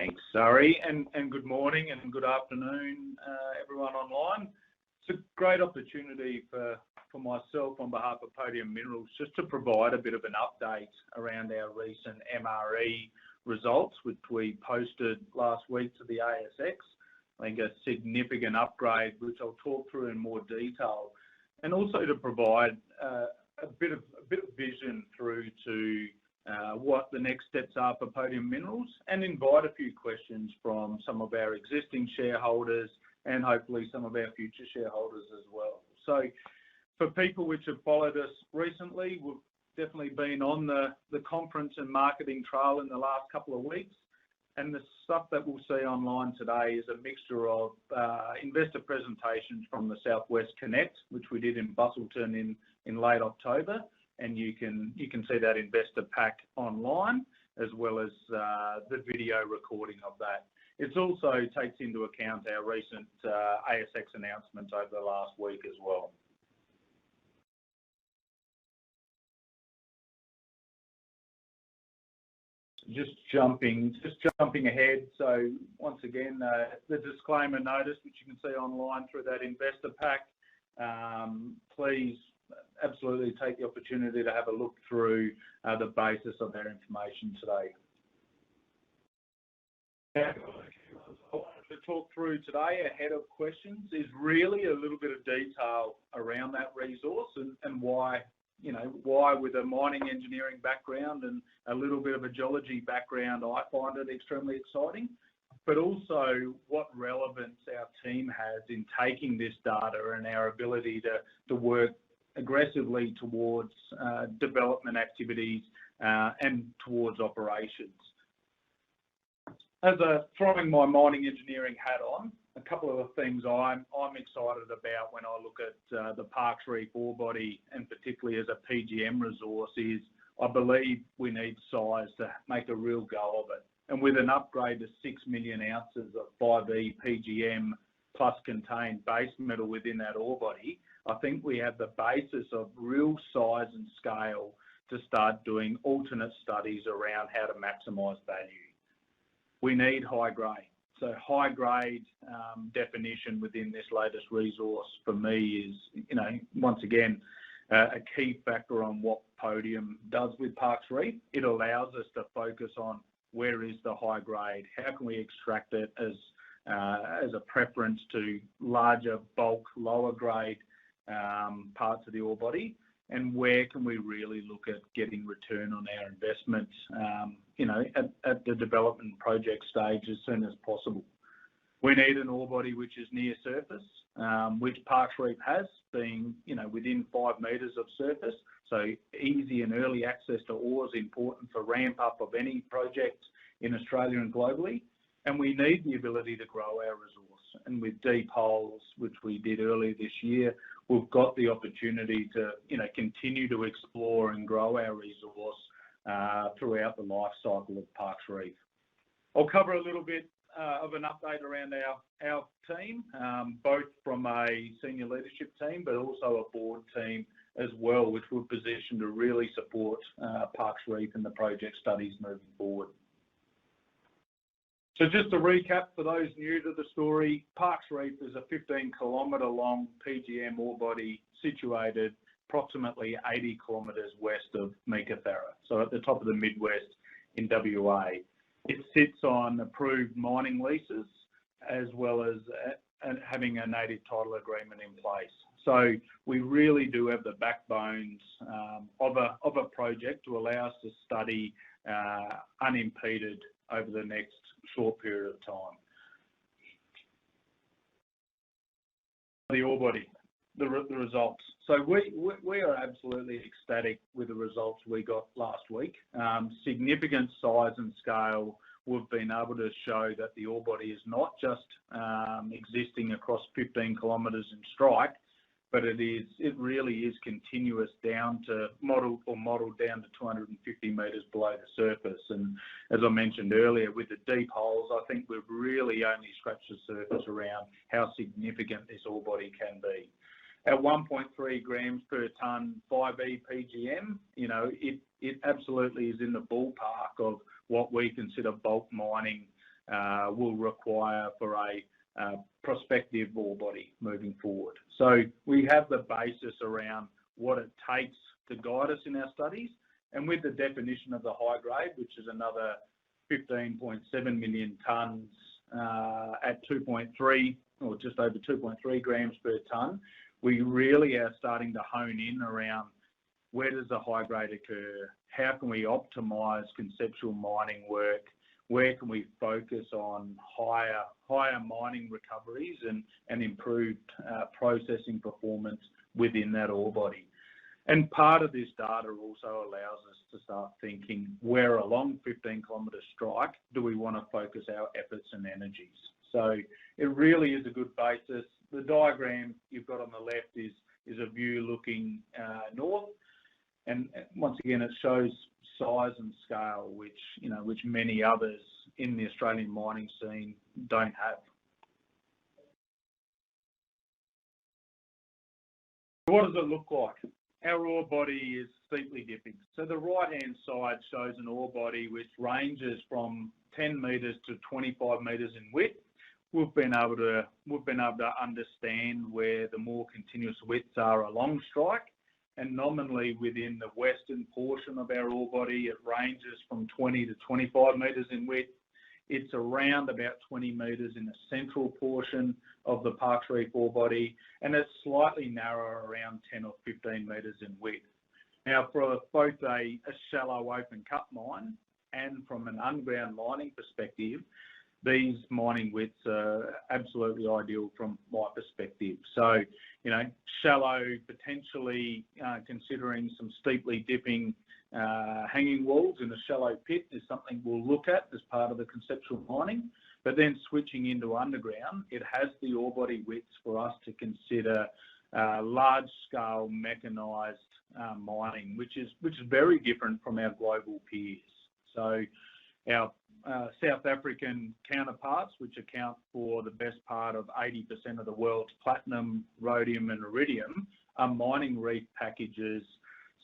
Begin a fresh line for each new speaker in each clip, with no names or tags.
Thanks, Surrey, and good morning and good afternoon, everyone online. It's a great opportunity for myself on behalf of Podium Minerals just to provide a bit of an update around our recent MRE results, which we posted last week to the ASX. I think a significant upgrade, which I'll talk through in more detail, and also to provide a bit of vision through to what the next steps are for Podium Minerals, and invite a few questions from some of our existing shareholders and hopefully some of our future shareholders as well. So for people which have followed us recently, we've definitely been on the conference and marketing trail in the last couple of weeks, and the stuff that we'll see online today is a mixture of investor presentations from the Southwest Connect, which we did in Busselton in late October, and you can see that investor pack online, as well as the video recording of that. It also takes into account our recent ASX announcements over the last week as well. Just jumping ahead. So once again, the disclaimer notice, which you can see online through that investor pack. Please absolutely take the opportunity to have a look through the basis of our information today. What I wanted to talk through today ahead of questions is really a little bit of detail around that resource and why, why with a mining engineering background and a little bit of a geology background, I find it extremely exciting, but also what relevance our team has in taking this data and our ability to work aggressively towards development activities and towards operations. Throwing my mining engineering hat on, a couple of the things I'm excited about when I look at the Parkes Reef ore body, and particularly as a PGM resource, is I believe we need size to make a real go of it. And with an upgrade to 6 million ounces of 5E PGM plus contained base metal within that ore body, I think we have the basis of real size and scale to start doing alternate studies around how to maximise value. We need high grade. So high grade definition within this latest resource for me is, once again, a key factor on what Podium does with Parkes Reef. It allows us to focus on where is the high grade, how can we extract it as a preference to larger bulk, lower grade parts of the ore body, and where can we really look at getting return on our investments, at the development project stage as soon as possible. We need an ore body which is near surface, which Parkes Reef has, being within 5 metres of surface. So easy and early access to ore is important for ramp up of any project in Australia and globally. And we need the ability to grow our resource. And with deep holes, which we did earlier this year, we've got the opportunity to continue to explore and grow our resource throughout the life cycle of Parkes Reef. I'll cover a little bit of an update around our team, both from a senior leadership team, but also a board team as well, which we're positioned to really support Parkes Reef and the project studies moving forward. So just to recap for those new to the story, Parkes Reef is a 15-kilometre long PGM ore body situated approximately 80 kilometres west of Meekatharra, so at the top of the Midwest in WA. It sits on approved mining leases as well as having a native title agreement in place. So we really do have the backbones of a project to allow us to study unimpeded over the next short period of time. The ore body, the results. So we are absolutely ecstatic with the results we got last week. Significant size and scale. We've been able to show that the ore body is not just existing across 15 kilometres in strike, but it really is continuous down to modelled down to 250 metres below the surface. And as I mentioned earlier, with the deep holes, I think we've really only scratched the surface around how significant this ore body can be. At 1.3 grams per tonne 5E PGM, it absolutely is in the ballpark of what we consider bulk mining will require for a prospective ore body moving forward. So we have the basis around what it takes to guide us in our studies, and with the definition of the high grade, which is another 15.7 million tonnes at 2.3 or just over 2.3 grams per tonne, we really are starting to hone in around where does the high grade occur, how can we optimise conceptual mining work, where can we focus on higher mining recoveries and improved processing performance within that ore body. And part of this data also allows us to start thinking where along 15-kilometre strike do we want to focus our efforts and energies. So it really is a good basis. The diagram you've got on the left is a view looking north, and once again it shows size and scale, which many others in the Australian mining scene don't have. What does it look like? Our ore body is steeply dipping. So the right-hand side shows an ore body which ranges from 10 metres to 25 metres in width. We've been able to understand where the more continuous widths are along strike, and nominally within the western portion of our ore body, it ranges from 20 to 25 metres in width. It's around about 20 metres in the central portion of the Parkes Reef ore body, and it's slightly narrower, around 10 or 15 metres in width. Now, for both a shallow open cut mine and from an underground mining perspective, these mining widths are absolutely ideal from my perspective. So, shallow, potentially considering some steeply dipping hanging walls in a shallow pit is something we'll look at as part of the conceptual mining. But then switching into underground, it has the ore body widths for us to consider large-scale mechanised mining, which is very different from our global peers. So our South African counterparts, which account for the best part of 80% of the world's platinum, rhodium and iridium, are mining reef packages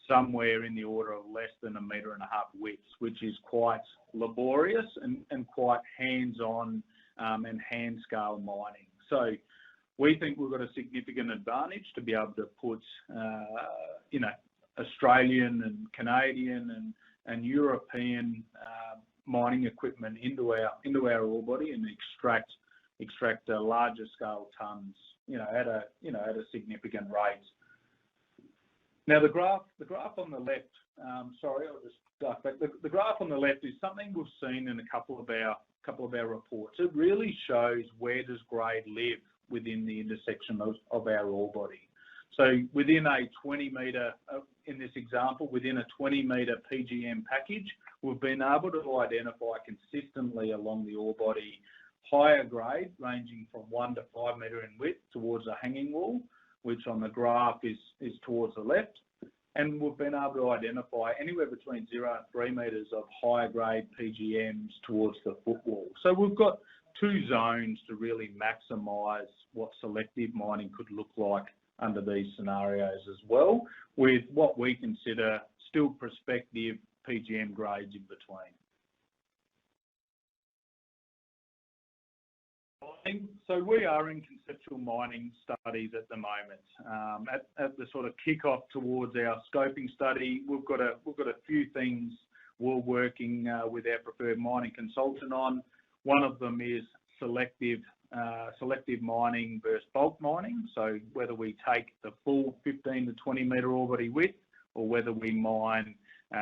somewhere in the order of less than 1.5 metre widths, which is quite laborious and quite hands-on and hand-scale mining. So we think we've got a significant advantage to be able to put, Australian and Canadian and European mining equipment into our ore body and extract larger scale tonnes, at a significant rate. Now the graph on the left, I'll just duck back. The graph on the left is something we've seen in a couple of our reports. It really shows where does grade live within the intersection of our ore body. So within a 20 metre, in this example, within a 20 metre PGM package, we've been able to identify consistently along the ore body higher grade ranging from 1 to 5 metre in width towards a hanging wall, which on the graph is towards the left. And we've been able to identify anywhere between 0 and 3 metres of higher grade PGMs towards the footwall. So we've got two zones to really maximise what selective mining could look like under these scenarios as well, with what we consider still prospective PGM grades in between. So we are in conceptual mining studies at the moment. At the sort of kick-off towards our scoping study, we've got a few things we're working with our preferred mining consultant on. One of them is selective mining versus bulk mining. So whether we take the full 15 to 20 metre ore body width or whether we mine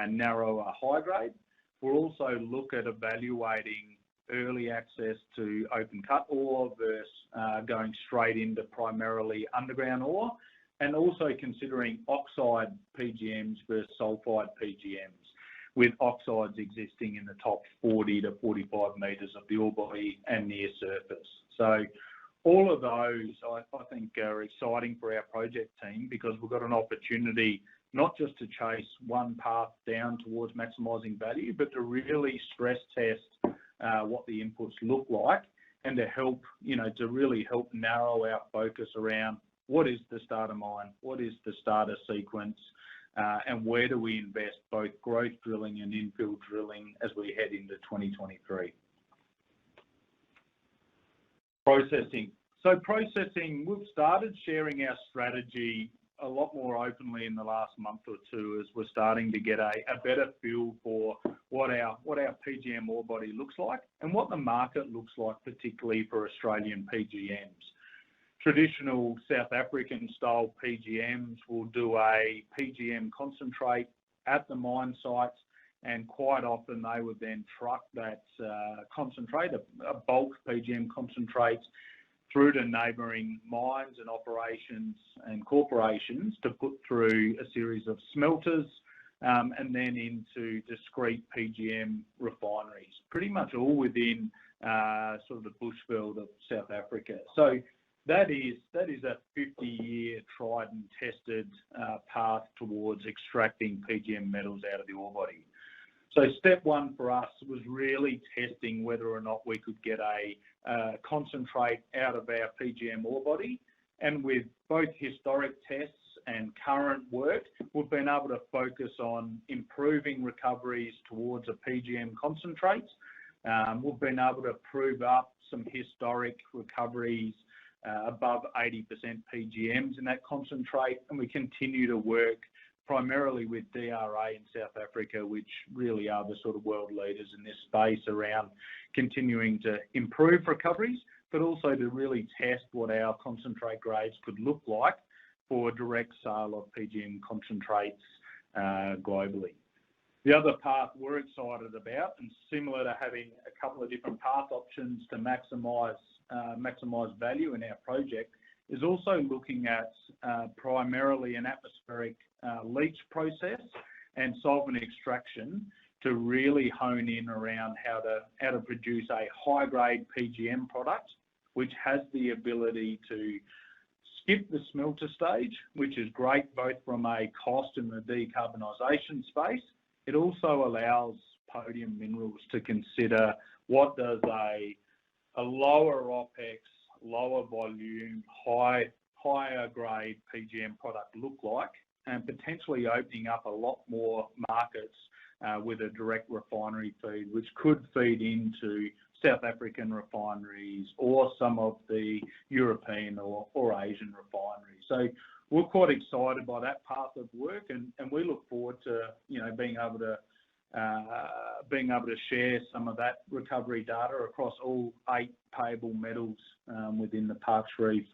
narrower high grade. We'll also look at evaluating early access to open cut ore versus going straight into primarily underground ore, and also considering oxide PGMs versus sulfide PGMs, with oxides existing in the top 40 to 45 metres of the ore body and near surface. So all of those, I think, are exciting for our project team because we've got an opportunity not just to chase one path down towards maximising value, but to really stress test what the inputs look like and to help, to really help narrow our focus around what is the starter mine, what is the starter sequence, and where do we invest both growth drilling and infill drilling as we head into 2023. Processing. So processing, we've started sharing our strategy a lot more openly in the last month or two, as we're starting to get a better feel for what our PGM ore body looks like and what the market looks like, particularly for Australian PGMs. Traditional South African style PGMs will do a PGM concentrate at the mine sites, and quite often they would then truck that concentrate, a bulk PGM concentrate, through to neighbouring mines and operations and corporations to put through a series of smelters and then into discrete PGM refineries, pretty much all within sort of the bushveld of South Africa. So that is a 50-year tried and tested path towards extracting PGM metals out of the ore body. So step one for us was really testing whether or not we could get a concentrate out of our PGM ore body. And with both historic tests and current work, we've been able to focus on improving recoveries towards a PGM concentrate. We've been able to prove up some historic recoveries above 80% PGMs in that concentrate, and we continue to work primarily with DRA in South Africa, which really are the sort of world leaders in this space around continuing to improve recoveries, but also to really test what our concentrate grades could look like for direct sale of PGM concentrates globally. The other path we're excited about, and similar to having a couple of different path options to maximise value in our project, is also looking at primarily an atmospheric leach process and solvent extraction to really hone in around how to produce a high-grade PGM product, which has the ability to skip the smelter stage, which is great both from a cost and the decarbonisation space. It also allows Podium Minerals to consider what does a lower OPEX, lower volume, higher grade PGM product look like, and potentially opening up a lot more markets with a direct refinery feed, which could feed into South African refineries or some of the European or Asian refineries. So we're quite excited by that path of work, and we look forward to being able to share some of that recovery data across all 8 payable metals within the Parkes Reef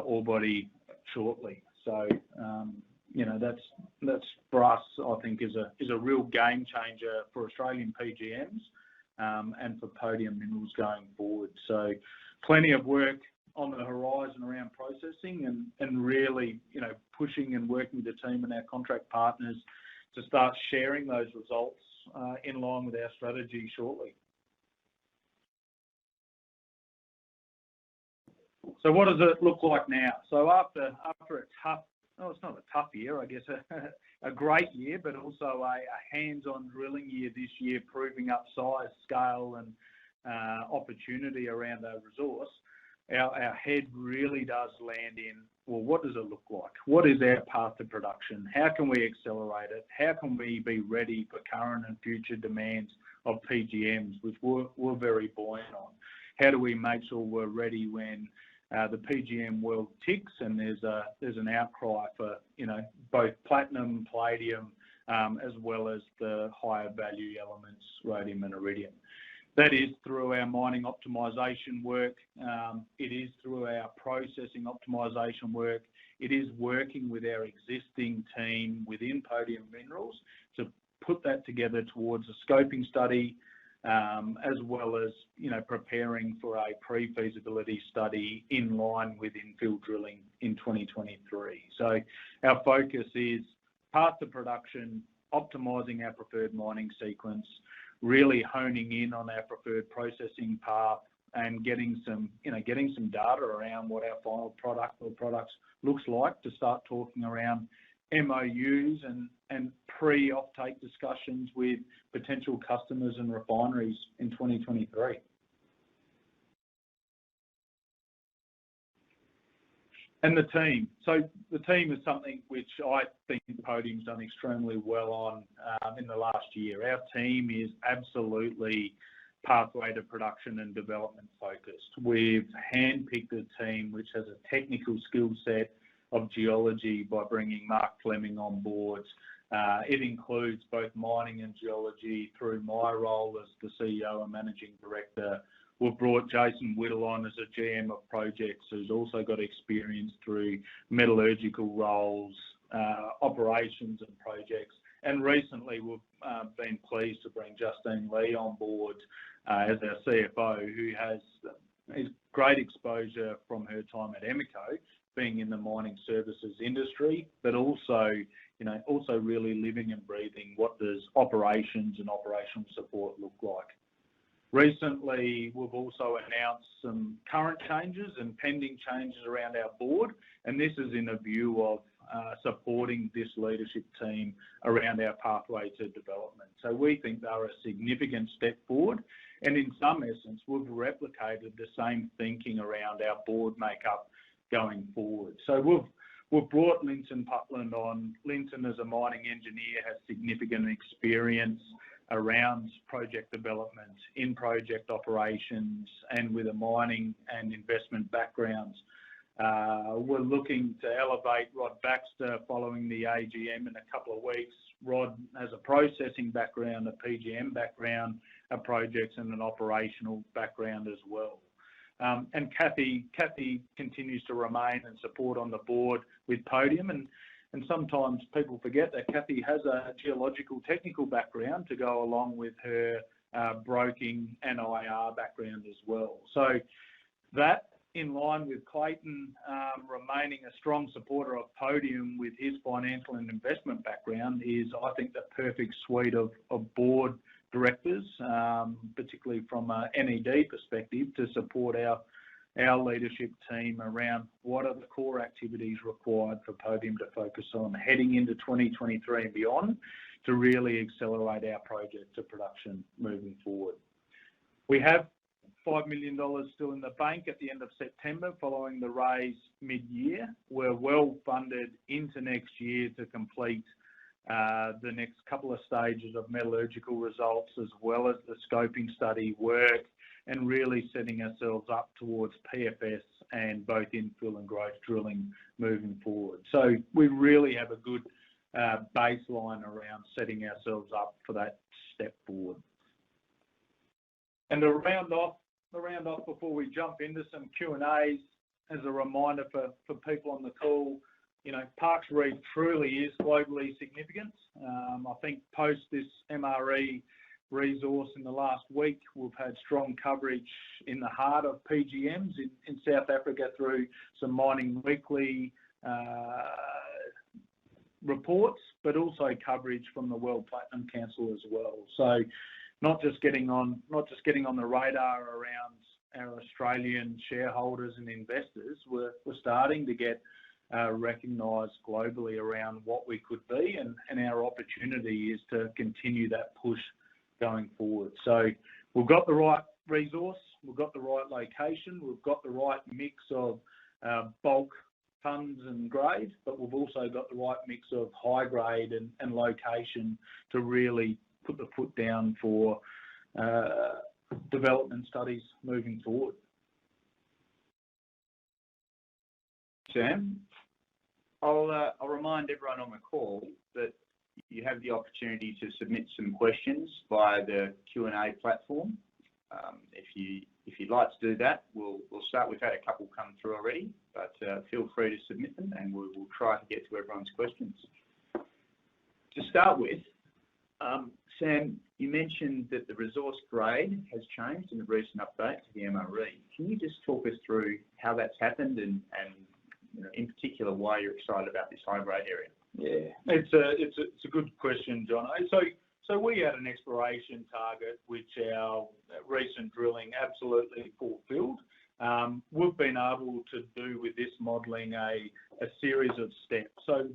ore body shortly. So that's for us, I think, is a real game changer for Australian PGMs and for Podium Minerals going forward. So plenty of work on the horizon around processing and really pushing and working with the team and our contract partners to start sharing those results in line with our strategy shortly. So what does it look like now? So after a tough, it's not a tough year, I guess, a great year, but also a hands-on drilling year this year, proving up size, scale and opportunity around our resource, our head really does land in, well, what does it look like? What is our path to production? How can we accelerate it? How can we be ready for current and future demands of PGMs, which we're very buoyant on? How do we make sure we're ready when the PGM world ticks and there's an outcry for both platinum, palladium, as well as the higher value elements, rhodium and iridium? That is through our mining optimisation work. It is through our processing optimisation work. It is working with our existing team within Podium Minerals to put that together towards a scoping study, as well as preparing for a pre-feasibility study in line with infill drilling in 2023. So our focus is path to production, optimising our preferred mining sequence, really honing in on our preferred processing path, and getting some data around what our final product or products looks like to start talking around MOUs and pre-offtake discussions with potential customers and refineries in 2023. And the team. So the team is something which I think Podium's done extremely well on in the last year. Our team is absolutely pathway to production and development focused. We've handpicked a team which has a technical skill set of geology by bringing Mark Fleming on board. It includes both mining and geology through my role as the CEO and Managing Director. We've brought Jason Whittle on as a GM of projects, who's also got experience through metallurgical roles, operations and projects. And recently we've been pleased to bring Justine Lee on board as our CFO, who has great exposure from her time at Emeco, being in the mining services industry, but also really living and breathing what does operations and operational support look like. Recently, we've also announced some current changes and pending changes around our board, and this is in a view of supporting this leadership team around our pathway to development. So we think they're a significant step forward, and in some essence, we've replicated the same thinking around our board makeup going forward. So we've brought Linton Putland on. Linton, as a mining engineer, has significant experience around project development, in project operations, and with a mining and investment background. We're looking to elevate Rod Baxter following the AGM in a couple of weeks. Rod has a processing background, a PGM background, a projects and an operational background as well. And Kathy continues to remain and support on the board with Podium, and sometimes people forget that Kathy has a geological technical background to go along with her broking and IR background as well. So that, in line with Clayton remaining a strong supporter of Podium with his financial and investment background, is, I think, the perfect suite of board directors, particularly from an NED perspective, to support our leadership team around what are the core activities required for Podium to focus on heading into 2023 and beyond, to really accelerate our project to production moving forward. We have $5 million still in the bank at the end of September following the raise mid-year. We're well funded into next year to complete the next couple of stages of metallurgical results, as well as the scoping study work, and really setting ourselves up towards PFS and both infill and growth drilling moving forward. So we really have a good baseline around setting ourselves up for that step forward. And to round off before we jump into some Q&As, as a reminder for people on the call, Parkes Reef truly is globally significant. I think post this MRE resource in the last week, we've had strong coverage in the heart of PGMs in South Africa through some Mining Weekly reports, but also coverage from the World Platinum Council as well. So not just getting on the radar around our Australian shareholders and investors, we're starting to get recognised globally around what we could be, and our opportunity is to continue that push going forward. So we've got the right resource, we've got the right location, we've got the right mix of bulk tons and grade, but we've also got the right mix of high grade and location to really put the foot down for development studies moving forward.
Sam, I'll remind everyone on the call that you have the opportunity to submit some questions via the Q&A platform. If you'd like to do that, we'll start. We've had a couple come through already, but feel free to submit them, and we'll try to get to everyone's questions. To start with, Sam, you mentioned that the resource grade has changed in the recent update to the MRE. Can you just talk us through how that's happened and in particular why you're excited about this high grade area?
Yeah, it's a good question, John. So we had an exploration target which our recent drilling absolutely fulfilled. We've been able to do with this modelling a series of steps. So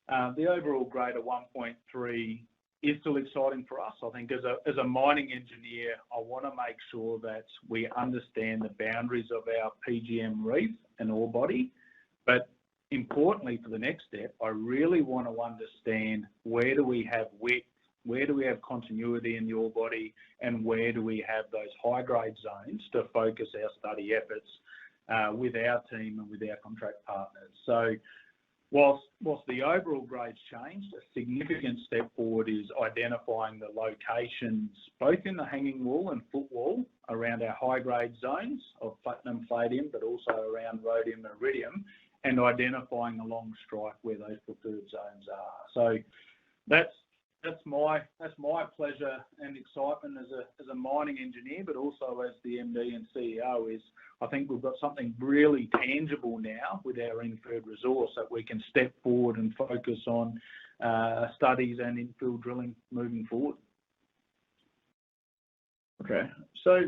the overall grade of 1.3 is still exciting for us. I think as a mining engineer, I want to make sure that we understand the boundaries of our PGM reef and ore body. But importantly, for the next step, I really want to understand where do we have width where do we have continuity in the ore body, and where do we have those high-grade zones to focus our study efforts with our team and with our contract partners. So whilst the overall grades changed, a significant step forward is identifying the locations, both in the hanging wall and footwall, around our high-grade zones of platinum, palladium, but also around rhodium and iridium, and identifying along strike where those preferred zones are. So that's my pleasure and excitement as a mining engineer, but also as the MD and CEO, is I think we've got something really tangible now with our inferred resource that we can step forward and focus on studies and infill drilling moving forward.
Okay, so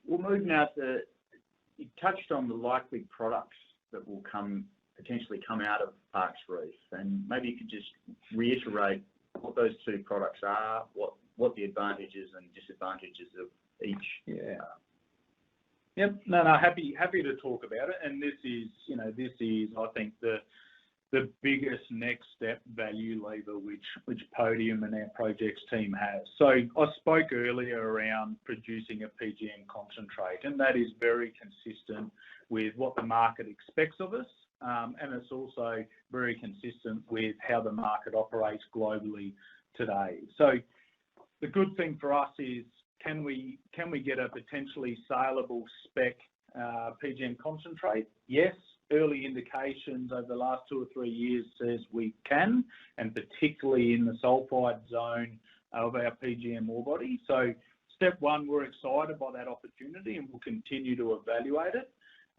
we'll move now to, you touched on the likely products that will potentially come out of Parkes Reef, and maybe you could just reiterate what those two products are, what the advantages and disadvantages of each are.
Yep. No, happy to talk about it. And this is I think the biggest next step value lever which Podium and our projects team has. So I spoke earlier around producing a PGM concentrate, and that is very consistent with what the market expects of us. And it's also very consistent with how the market operates globally today. So the good thing for us is, can we get a potentially saleable spec PGM concentrate? Yes. Early indications over the last 2 or 3 years says we can, and particularly in the sulphide zone of our PGM ore body. So step one, we're excited by that opportunity and we'll continue to evaluate it.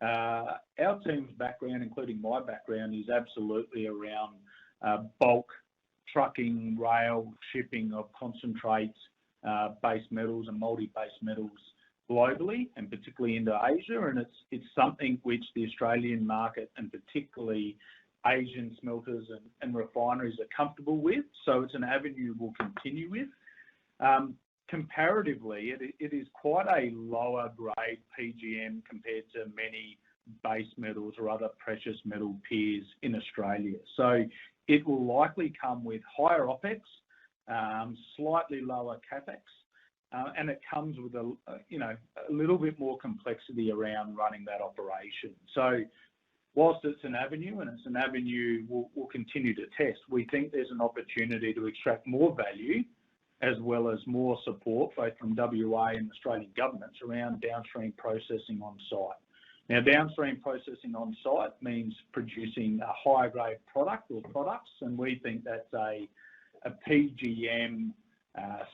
Our team's background, including my background, is absolutely around bulk trucking, rail, shipping of concentrates, base metals and multi-base metals globally, and particularly into Asia. And it's something which the Australian market and particularly Asian smelters and refineries are comfortable with. So it's an avenue we'll continue with. Comparatively, it is quite a lower grade PGM compared to many base metals or other precious metal peers in Australia. So it will likely come with higher OPEX, slightly lower CAPEX, and it comes with a little bit more complexity around running that operation. So whilst it's an avenue, and it's an avenue we'll continue to test, we think there's an opportunity to extract more value as well as more support, both from WA and Australian governments, around downstream processing on site. Now, downstream processing on site means producing a higher grade product or products, and we think that's a PGM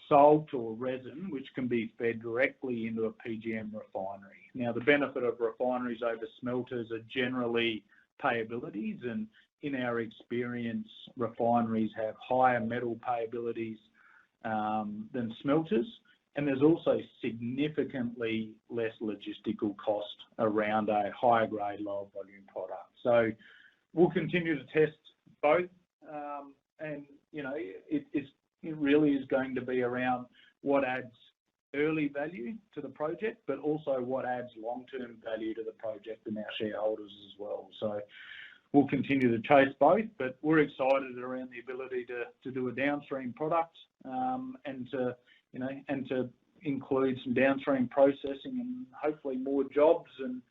salt or resin which can be fed directly into a PGM refinery. Now, the benefit of refineries over smelters are generally payabilities, and in our experience, refineries have higher metal payabilities than smelters, and there's also significantly less logistical cost around a higher grade, lower volume product. So we'll continue to test both, and it really is going to be around what adds early value to the project, but also what adds long-term value to the project and our shareholders as well. So we'll continue to chase both, but we're excited around the ability to do a downstream product, and to include some downstream processing and hopefully more jobs and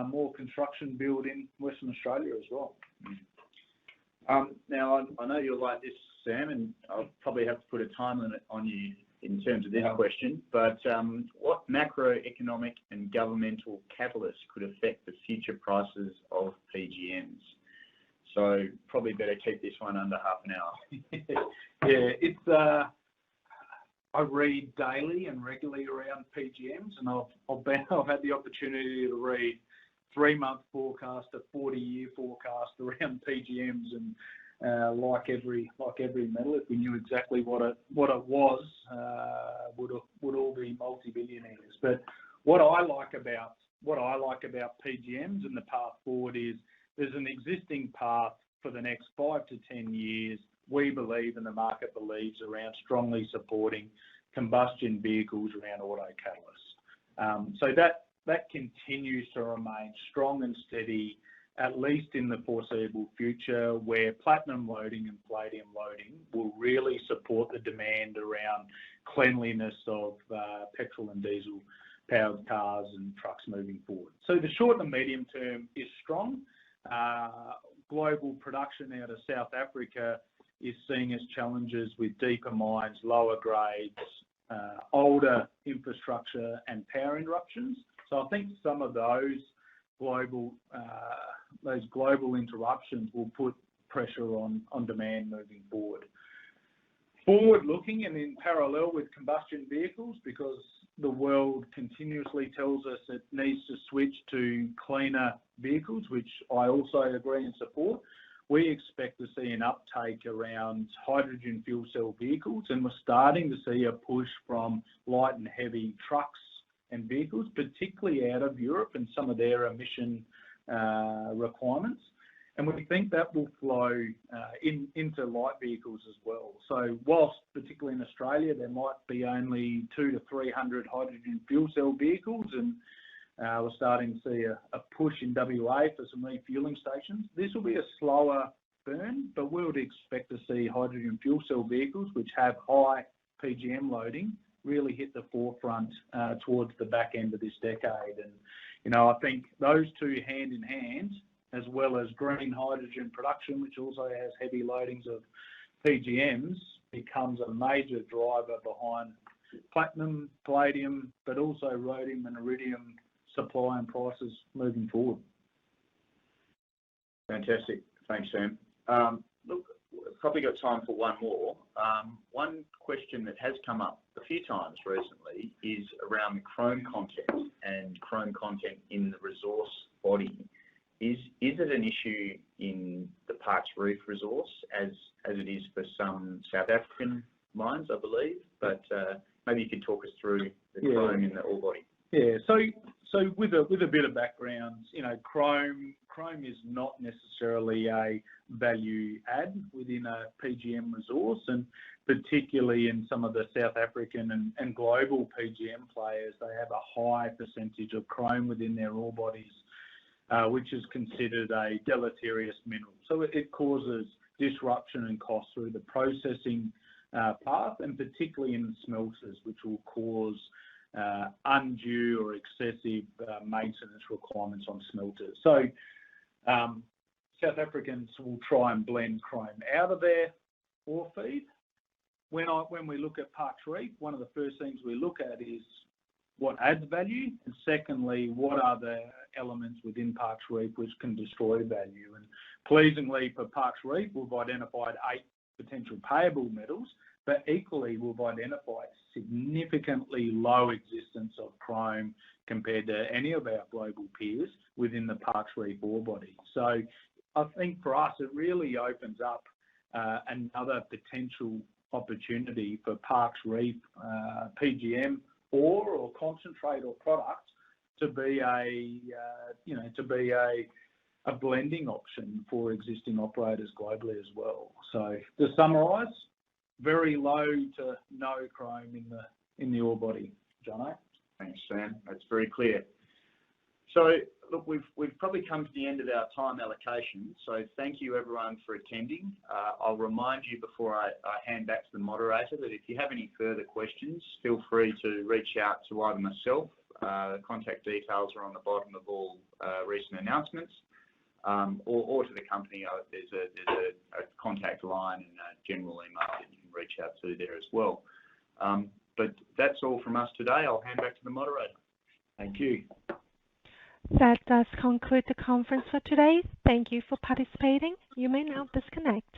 more construction build in Western Australia as well.
Now, I know you'll like this, Sam, and I'll probably have to put a time limit on you in terms of this question, but what macroeconomic and governmental catalysts could affect the future prices of PGMs? So probably better keep this one under half an hour.
Yeah, I read daily and regularly around PGMs, and I've had the opportunity to read 3-month forecast, a 40-year forecast around PGMs, and like every metal, if we knew exactly what it was, would all be multi-billionaires. But what I like about PGMs and the path forward is there's an existing path for the next 5 to 10 years. We believe, and the market believes, around strongly supporting combustion vehicles around auto catalysts. So that continues to remain strong and steady at least in the foreseeable future, where platinum loading and palladium loading will really support the demand around cleanliness of petrol and diesel powered cars and trucks moving forward. So the short and medium term is strong. Global production out of South Africa is seeing its challenges with deeper mines, lower grades, older infrastructure and power interruptions. So I think some of those global interruptions will put pressure on demand moving forward. Forward looking and in parallel with combustion vehicles, because the world continuously tells us it needs to switch to cleaner vehicles, which I also agree and support, we expect to see an uptake around hydrogen fuel cell vehicles, and we're starting to see a push from light and heavy trucks and vehicles, particularly out of Europe and some of their emission requirements. And we think that will flow into light vehicles as well. So whilst, particularly in Australia, there might be only 200 to 300 hydrogen fuel cell vehicles, and we're starting to see a push in WA for some refueling stations. This will be a slower burn, but we would expect to see hydrogen fuel cell vehicles, which have high PGM loading, really hit the forefront towards the back end of this decade. And, I think those two hand in hand, as well as green hydrogen production, which also has heavy loadings of PGMs, becomes a major driver behind platinum, palladium, but also rhodium and iridium supply and prices moving forward.
Fantastic. Thanks, Sam. Look, we've probably got time for one more. One question that has come up a few times recently is around the chrome content and chrome content in the resource body. Is it an issue in the Parkes Reef resource as it is for some South African mines, I believe? But maybe you could talk us through the chrome in the ore body.
Yeah. So with a bit of background, chrome is not necessarily a value add within a PGM resource, and particularly in some of the South African and global PGM players, they have a high percentage of chrome within their ore bodies, which is considered a deleterious mineral. So it causes disruption and cost through the processing path, and particularly in smelters, which will cause undue or excessive maintenance requirements on smelters. So South Africans will try and blend chrome out of their ore feed. When we look at Parkes Reef, one of the first things we look at is what adds value, and secondly, what are the elements within Parkes Reef which can destroy value. And pleasingly for Parkes Reef, we've identified 8 potential payable metals, but equally we've identified significantly low existence of chrome compared to any of our global peers within the Parkes Reef ore body. So I think for us, it really opens up another potential opportunity for Parkes Reef PGM ore or concentrate or product to be a blending option for existing operators globally as well. So to summarise, very low to no chrome in the ore body, Jono.
Thanks, Sam. That's very clear. So look, we've probably come to the end of our time allocation. So thank you everyone for attending. I'll remind you before I hand back to the moderator that if you have any further questions, feel free to reach out to either myself. Contact details are on the bottom of all recent announcements, or to the company. There's a contact line and a general email that you can reach out to there as well. But that's all from us today. I'll hand back to the moderator.
Thank you.
That does conclude the conference for today. Thank you for participating. You may now disconnect.